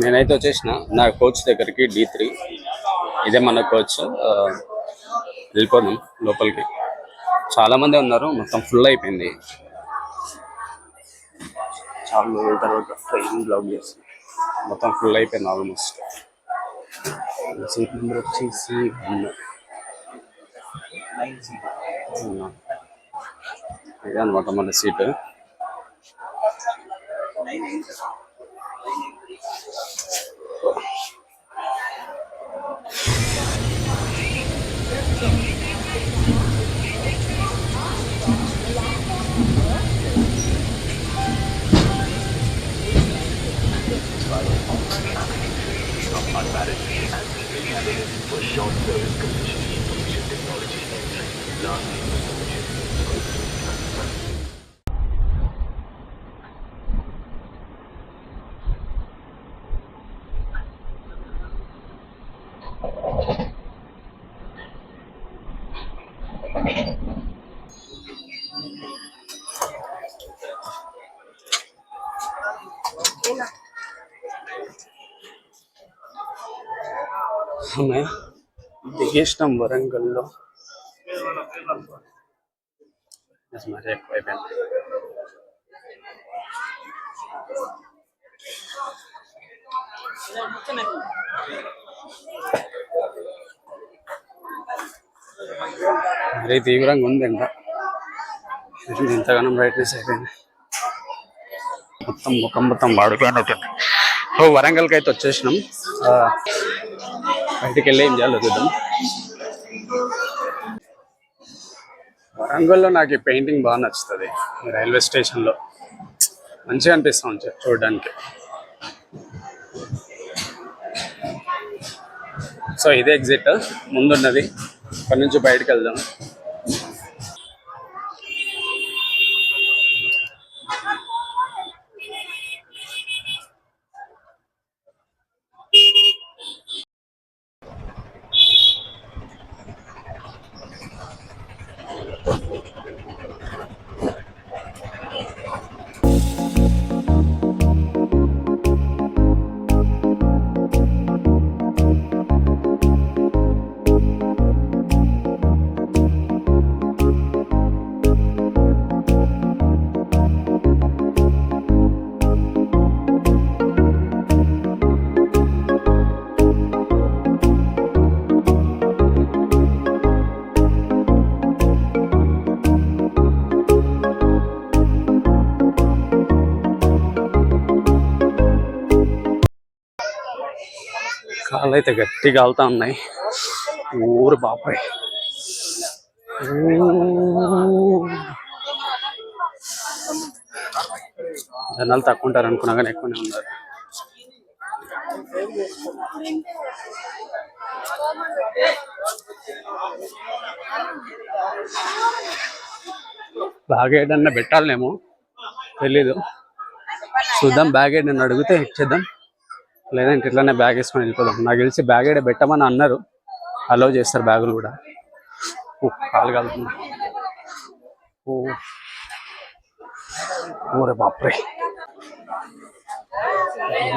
నేనైతే వచ్చేసిన నా కోచ్ దగ్గరికి D3. ఇదే మన కోచ్. వెళ్ళిపోదాం లోపలికి. చాలా మంది ఉన్నారు, మొత్తం ఫుల్ అయిపోయింది. చాలా రోజుల తర్వాత ట్రైన్ బ్లాక్ చేస్తుంది, మొత్తం ఫుల్ అయిపోయింది ఆల్మోస్ట్. సీట్ నెంబర్ వచ్చేసి 1. ఇదే అనమాట మన సీట్. దిగేసినాం వరంగల్లో. మరి ఎక్కువైపోయింది. మరీ తీవ్రంగా ఉంది ఇంకా. ఇంతగానం బ్రైట్నెస్ అయిపోయింది, మొత్తం వాడిపోయినట్టు. వరంగల్కి అయితే వచ్చేసినాం. బయటికి వెళ్ళి ఏం చేయాలో చూద్దాం. వరంగల్లో నాకు ఈ పెయింటింగ్ బాగా నచ్చుతుంది. రైల్వే స్టేషన్లో మంచిగా అనిపిస్తూ ఉంటుంది చూడడానికి. సో ఇదే ఎగ్జిట్ ముందున్నది, ఇక్కడ నుంచి బయటకు వెళ్దాం. కాళ్ళు అయితే గట్టిగా కాలుతా ఉన్నాయి. ఊరు బాబాయ్, జనాలు తక్కువ ఉంటారు అనుకున్నా కానీ ఎక్కువనే ఉన్నారు. బ్యాగేడ్ అన్న పెట్టాలనేమో తెలీదు, చూద్దాం. బ్యాగేడ్ నన్ను అడిగితే ఇచ్చేద్దాం, లేదంటే ఇట్లానే బ్యాగ్ వేసుకొని వెళ్ళిపోదాం. నాకు తెలిసి బ్యాగేడే పెట్టమని అన్నారు, అలౌ చేస్తారు బ్యాగులు కూడా. కాలు కాలుతుంది. ఊరే బాప్రే,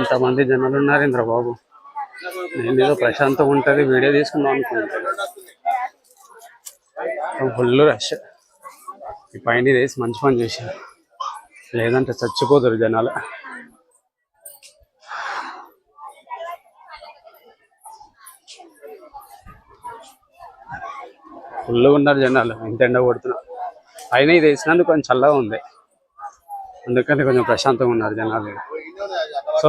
ఇంతమంది జనాలు ఉన్నారు ఇంద్ర బాబు. నేను ఏదో ప్రశాంతంగా ఉంటుంది వీడియో తీసుకుందాం అనుకుంటాను, ఫుల్ రష్. ఈ పైన వేసి మంచి పని చేశారు, లేదంటే చచ్చిపోతారు జనాలు. ఫుల్గా ఉన్నారు జనాలు, ఇంత ఎండ కొడుతున్నారు. పైన ఇది వేసినందుకు కొంచెం చల్లగా ఉంది, అందుకని కొంచెం ప్రశాంతంగా ఉన్నారు జనాలు. సో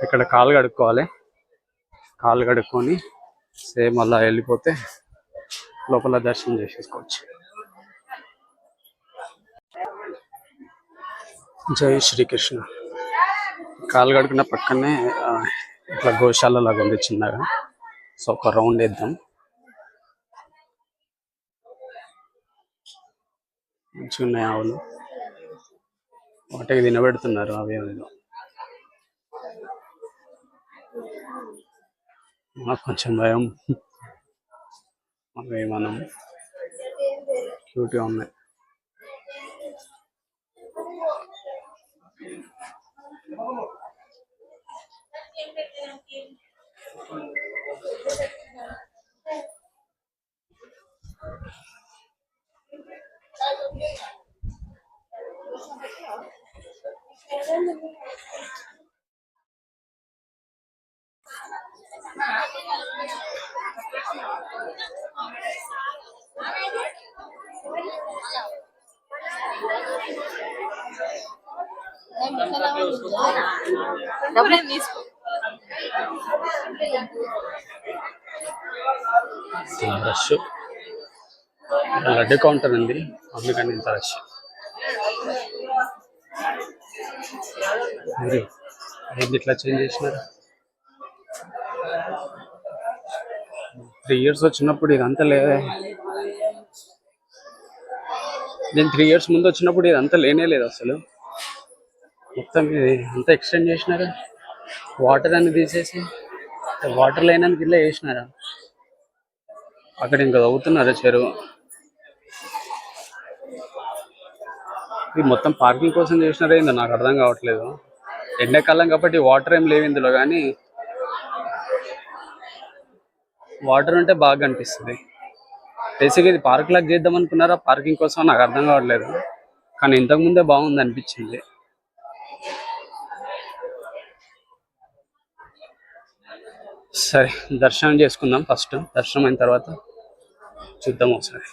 ఇక్కడ కాలు కడుక్కోవాలి, కాలు కడుక్కొని సేమ్ అలా వెళ్ళిపోతే లోపల దర్శనం చేసేసుకోవచ్చు. జై శ్రీకృష్ణ. కాలు కడుక్కున్న పక్కనే ఇట్లా గోశాల లాగా ఉంది చిన్నగా. సో ఒక రౌండ్ వేద్దాం. మంచిగా ఉన్నాయి ఆవులు, వాటికి తినబెడుతున్నారు. అవేదో నాకు కొంచెం భయం, అవి మనం క్యూట్గా ఉన్నాయి. రష్ లడ్డు కౌంటర్ ఉంది, అందుకని ఇంత రష్. ఏంటి ఇట్లా చేంజ్ చేసినారు? 3 years వచ్చినప్పుడు ఇదంతా లేదే. నేను 3 years ముందు వచ్చినప్పుడు ఇదంతా లేనే లేదు అసలు. మొత్తం ఇది అంతా ఎక్స్టెండ్ చేసినారా, వాటర్ అని తీసేసి వాటర్ లైనానికి ఇట్లా వేసినారా. అక్కడ ఇంకా తవ్వుతున్నారా చెరువు. ఇది మొత్తం పార్కింగ్ కోసం చేసినారా ఏందో నాకు అర్థం కావట్లేదు. ఎండాకాలం కాబట్టి వాటర్ ఏం లేవు ఇందులో, కానీ వాటర్ ఉంటే బాగా అనిపిస్తుంది. బేసిక్గా ఇది పార్క్ లాగా చేద్దాం అనుకున్నారా పార్కింగ్ కోసం, నాకు అర్థం కావట్లేదు. కానీ ఇంతకుముందే బాగుంది అనిపించింది. సరే దర్శనం చేసుకుందాం. ఫస్ట్ దర్శనం అయిన తర్వాత చూద్దాం ఒకసారి.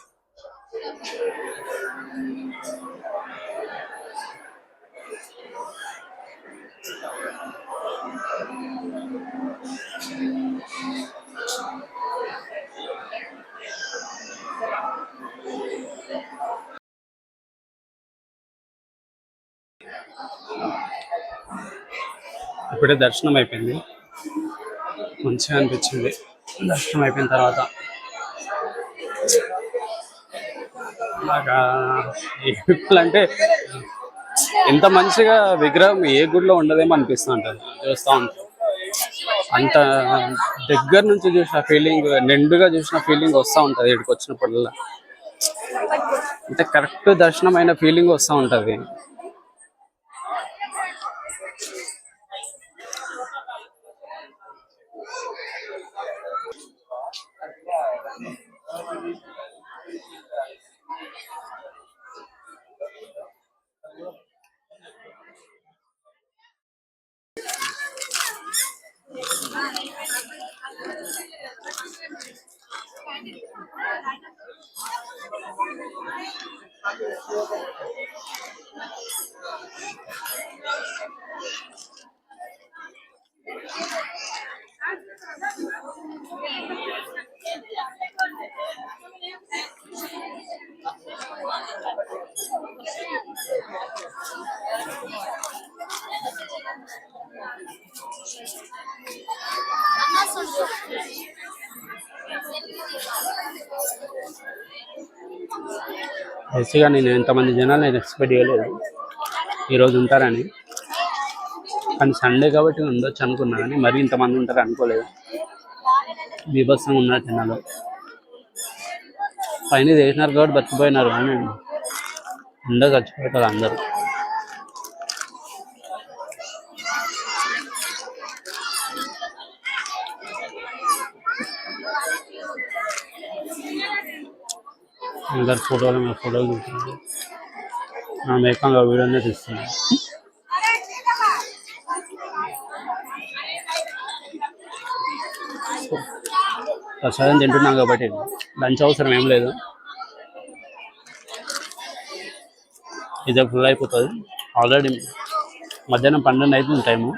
ఇప్పుడే దర్శనం అయిపోయింది, మంచిగా అనిపించింది. దర్శనం అయిపోయిన తర్వాత నాకు అంటే ఎంత మంచిగా విగ్రహం ఏ గుడిలో ఉండదేమో అనిపిస్తూ ఉంటుంది చూస్తూ ఉంటాం. అంత దగ్గర నుంచి చూసిన ఫీలింగ్, నిండుగా చూసిన ఫీలింగ్ వస్తూ ఉంటుంది ఇక్కడికి వచ్చినప్పుడల్లా. అంటే కరెక్ట్ దర్శనం అయిన ఫీలింగ్ వస్తూ ఉంటుంది. బేసిక్గా నేను ఎంతమంది జనాలు నేను ఎక్స్పెక్ట్ చేయలేదు ఈరోజు ఉంటారని. కానీ సండే కాబట్టి ఉండొచ్చు అనుకున్నా, కానీ మరీ ఇంతమంది ఉంటారు అనుకోలేదు. బీభత్సంగా ఉన్నారు జనాలు. పైన చేసినారు కాబట్టి బతికిపోయినారు, కానీ ఉండగా చచ్చిపోతారు అందరూ. అందరు ఫోటోలు చూస్తున్నారు, మనం ఏకంగా వీడియోనే తీస్తున్నాం. ప్రసాదం తింటున్నాం కాబట్టి లంచ్ అవసరం ఏం లేదు, ఇదే ఫుల్ అయిపోతుంది. ఆల్రెడీ మధ్యాహ్నం 12 అవుతుంది టైము,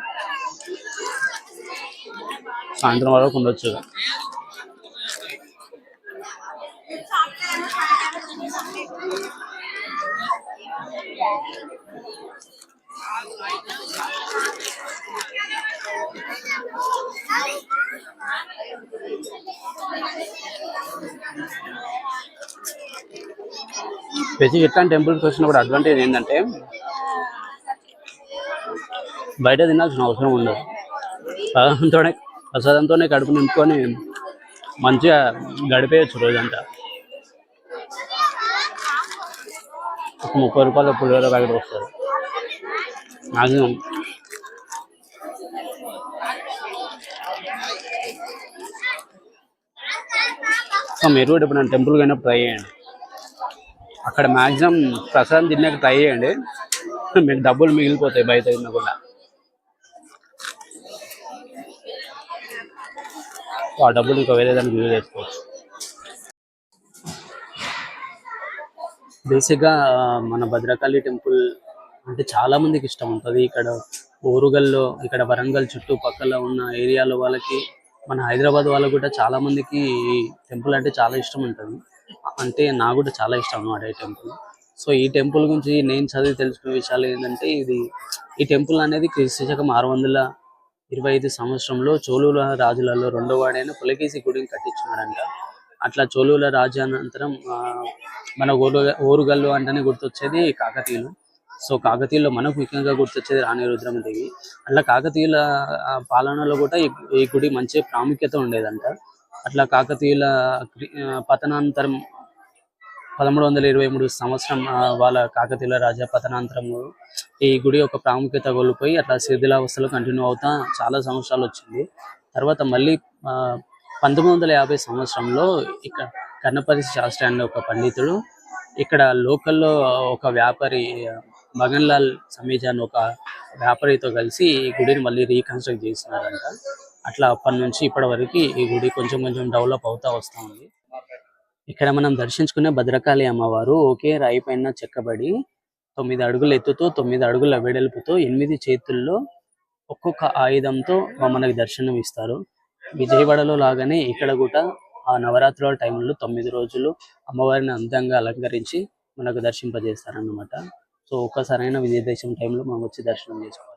సాయంత్రం వరకు ఉండొచ్చు. బేసిక్ ఇట్లాంటి టెంపుల్కి వచ్చినప్పుడు అడ్వాంటేజ్ ఏంటంటే బయట తినాల్సిన అవసరం ఉండదు. ప్రసాదంతోనే కడుపు నింపుకొని మంచిగా గడిపేయచ్చు రోజంతా. ఒక 30 రూపాయల పులిహోర ప్యాకెట్ వస్తుంది, మాక్సిమం సో మీరు కూడా ఇప్పుడు టెంపుల్కి అయినా ట్రై చేయండి. అక్కడ మాక్సిమం ప్రసాదం తిన్నాక ట్రై చేయండి, మీకు డబ్బులు మిగిలిపోతాయి బయట తినకుండా. ఆ డబ్బులు ఇంకా వేరే దానికి యూజ్ చేసుకోవచ్చు. బేసిక్గా మన భద్రకాళి టెంపుల్ అంటే చాలా మందికి ఇష్టం ఉంటుంది. ఇక్కడ ఓరుగల్లో, ఇక్కడ వరంగల్ చుట్టుపక్కల ఉన్న ఏరియాలో వాళ్ళకి, మన హైదరాబాద్ వాళ్ళకు కూడా చాలా మందికి ఈ టెంపుల్ అంటే చాలా ఇష్టం ఉంటుంది. అంటే నాకు కూడా చాలా ఇష్టం అన్నమాట ఈ టెంపుల్. సో ఈ టెంపుల్ గురించి నేను చదివి తెలుసుకునే విషయాలు ఏంటంటే, ఈ టెంపుల్ అనేది క్రీస్తు శకం 625 సంవత్సరంలో చోళుల రాజులలో రెండో వాడైన పులకేశి గుడిని కట్టించున్నాడంట. అట్లా చోళుల రాజు అనంతరం మన ఓరుగల్లు అంటేనే గుర్తొచ్చేది కాకతీయులు. సో కాకతీయుల్లో మనకు ముఖ్యంగా గుర్తొచ్చేది రాణి రుద్రమదేవి. అట్లా కాకతీయుల పాలనలో కూడా ఈ గుడి మంచి ప్రాముఖ్యత ఉండేదంట. అట్లా కాకతీయుల పతనాంతరం 1323 సంవత్సరం వాళ్ళ కాకతీయుల రాజా పతనాంతరము ఈ గుడి ఒక ప్రాముఖ్యత కోల్పోయి అట్లా శిథిలావస్థలో కంటిన్యూ అవుతా చాలా సంవత్సరాలు వచ్చింది. తర్వాత మళ్ళీ 1950 సంవత్సరంలో ఇక్కడ కన్నపరి శాస్త్రి అనే ఒక పండితుడు ఇక్కడ లోకల్లో ఒక వ్యాపారి మగన్ లాల్ సమీజా అని ఒక వ్యాపారితో కలిసి ఈ గుడిని మళ్ళీ రీకన్స్ట్రక్ట్ చేస్తున్నారంట. అట్లా అప్పటి నుంచి ఇప్పటి వరకు ఈ గుడి కొంచెం కొంచెం డెవలప్ అవుతా వస్తూ ఉంది. ఇక్కడ మనం దర్శించుకునే భద్రకాళి అమ్మవారు ఒకే రాయి పైన చెక్కబడి 9 అడుగుల ఎత్తుతో 9 అడుగుల వెడల్పుతో 8 చేతుల్లో ఒక్కొక్క ఆయుధంతో మనకి దర్శనం ఇస్తారు. విజయవాడలో లాగానే ఇక్కడ కూడా ఆ నవరాత్రుల టైంలో 9 రోజులు అమ్మవారిని అందంగా అలంకరించి మనకు దర్శింపజేస్తారన్నమాట. సో ఒక్కసారైన విజయదశమి టైంలో మనం వచ్చి దర్శనం చేసుకోవాలి.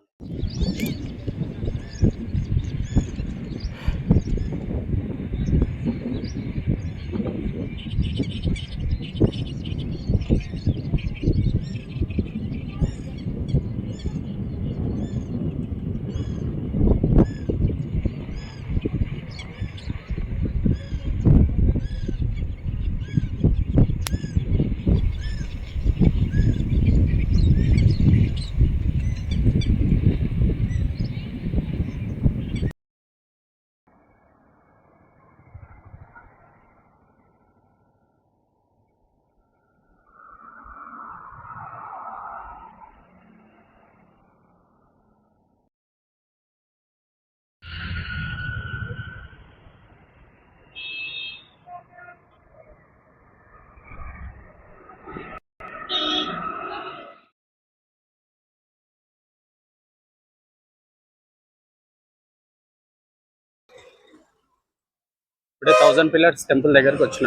ఇప్పుడే 1000 పిల్లర్స్ టెంపుల్ దగ్గరకు వచ్చిన.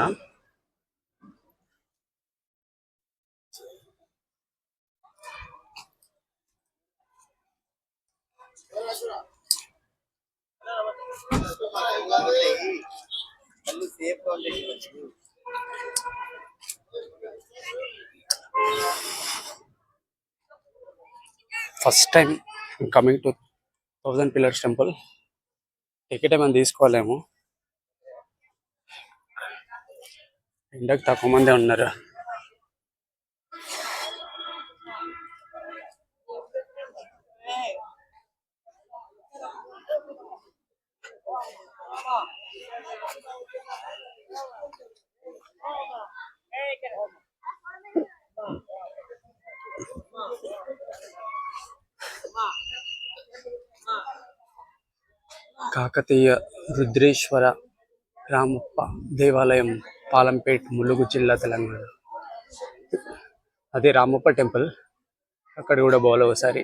First time coming to 1000 pillars temple. Ticket ఏమైనా తీసుకోవాలేమో, ఎండకు తక్కువ మందే ఉన్నారు. కాకతీయ రుద్రేశ్వర రామప్ప దేవాలయం, పాలంపేట్, ములుగు జిల్లా, తెలంగాణ. అదే రామప్ప టెంపుల్, అక్కడ కూడా పోవాలి ఒకసారి.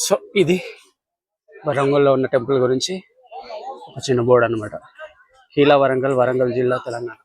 సో ఇది వరంగల్లో ఉన్న టెంపుల్ గురించి ఒక చిన్న బోర్డు అనమాట. హీలా వరంగల్, వరంగల్ జిల్లా, తెలంగాణ.